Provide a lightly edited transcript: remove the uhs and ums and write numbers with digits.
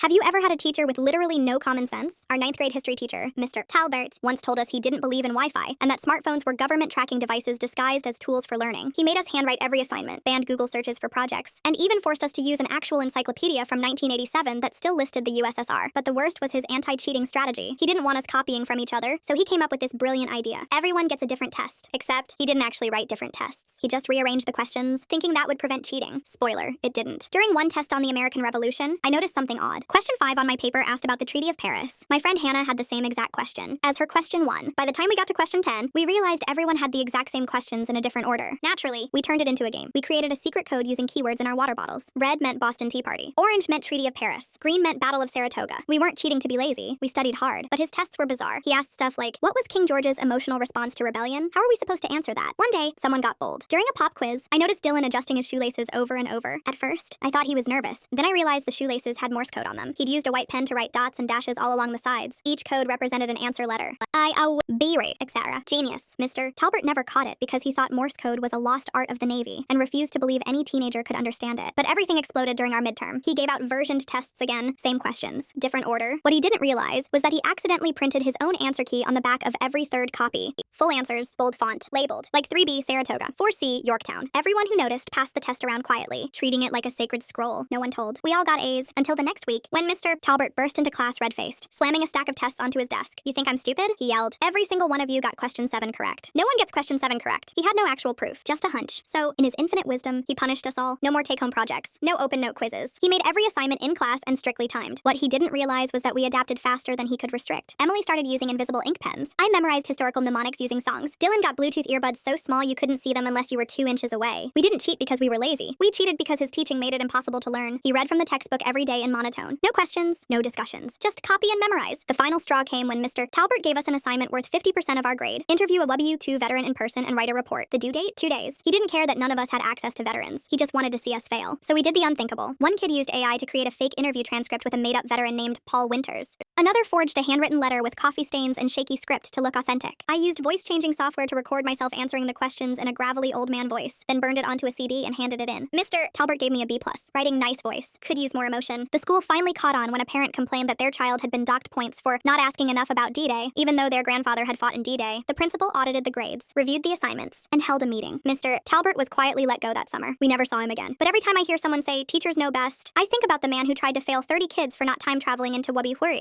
Have you ever had a teacher with literally no common sense? Our ninth grade history teacher, Mr. Talbert, once told us he didn't believe in Wi-Fi and that smartphones were government tracking devices disguised as tools for learning. He made us handwrite every assignment, banned Google searches for projects, and even forced us to use an actual encyclopedia from 1987 that still listed the USSR. But the worst was his anti-cheating strategy. He didn't want us copying from each other, so he came up with this brilliant idea. Everyone gets a different test, except he didn't actually write different tests. He just rearranged the questions, thinking that would prevent cheating. Spoiler, it didn't. During one test on the American Revolution, I noticed something odd. Question 5 on my paper asked about the Treaty of Paris. My friend Hannah had the same exact question as her question 1. By the time we got to question 10, we realized everyone had the exact same questions in a different order. Naturally, we turned it into a game. We created a secret code using keywords in our water bottles. Red meant Boston Tea Party. Orange meant Treaty of Paris. Green meant Battle of Saratoga. We weren't cheating to be lazy. We studied hard, but his tests were bizarre. He asked stuff like, what was King George's emotional response to rebellion? How are we supposed to answer that? One day, someone got bold. During a pop quiz, I noticed Dylan adjusting his shoelaces over and over. At first, I thought he was nervous. Then I realized the shoelaces had Morse code on them. He'd used a white pen to write dots and dashes all along the sides. Each code represented an answer letter. B, etc. Genius. Mr. Talbert never caught it because he thought Morse code was a lost art of the Navy and refused to believe any teenager could understand it. But everything exploded during our midterm. He gave out versioned tests again, same questions, different order. What he didn't realize was that he accidentally printed his own answer key on the back of every third copy. Full answers, bold font, labeled, like 3B Saratoga, 4C Yorktown. Everyone who noticed passed the test around quietly, treating it like a sacred scroll. No one told. We all got A's until the next week when Mr. Talbert burst into class red-faced, slamming a stack of tests onto his desk. You think I'm stupid? He yelled. Every single one of you got question 7 correct. No one gets question 7 correct. He had no actual proof, just a hunch. So, in his infinite wisdom, he punished us all. No more take-home projects. No open note quizzes. He made every assignment in class and strictly timed. What he didn't realize was that we adapted faster than he could restrict. Emily started using invisible ink pens. I memorized historical mnemonics using songs. Dylan got Bluetooth earbuds so small you couldn't see them unless you were 2 inches away. We didn't cheat because we were lazy. We cheated because his teaching made it impossible to learn. He read from the textbook every day in monotone. No questions, no discussions. Just copy and memorize. The final straw came when Mr. Talbert gave us an assignment worth 50% of our grade. Interview a W2 veteran in person and write a report. The due date, 2 days. He didn't care that none of us had access to veterans. He just wanted to see us fail. So we did the unthinkable. One kid used AI to create a fake interview transcript with a made-up veteran named Paul Winters. Another forged a handwritten letter with coffee stains and shaky script to look authentic. I used voice-changing software to record myself answering the questions in a gravelly old man voice, then burned it onto a CD and handed it in. Mr. Talbert gave me a B+, writing nice voice. Could use more emotion. The school finally caught on when a parent complained that their child had been docked points for not asking enough about D-Day, even though their grandfather had fought in D-Day. The principal audited the grades, reviewed the assignments, and held a meeting. Mr. Talbert was quietly let go that summer. We never saw him again. But every time I hear someone say, teachers know best, I think about the man who tried to fail 30 kids for not time traveling into Wubby Whurry.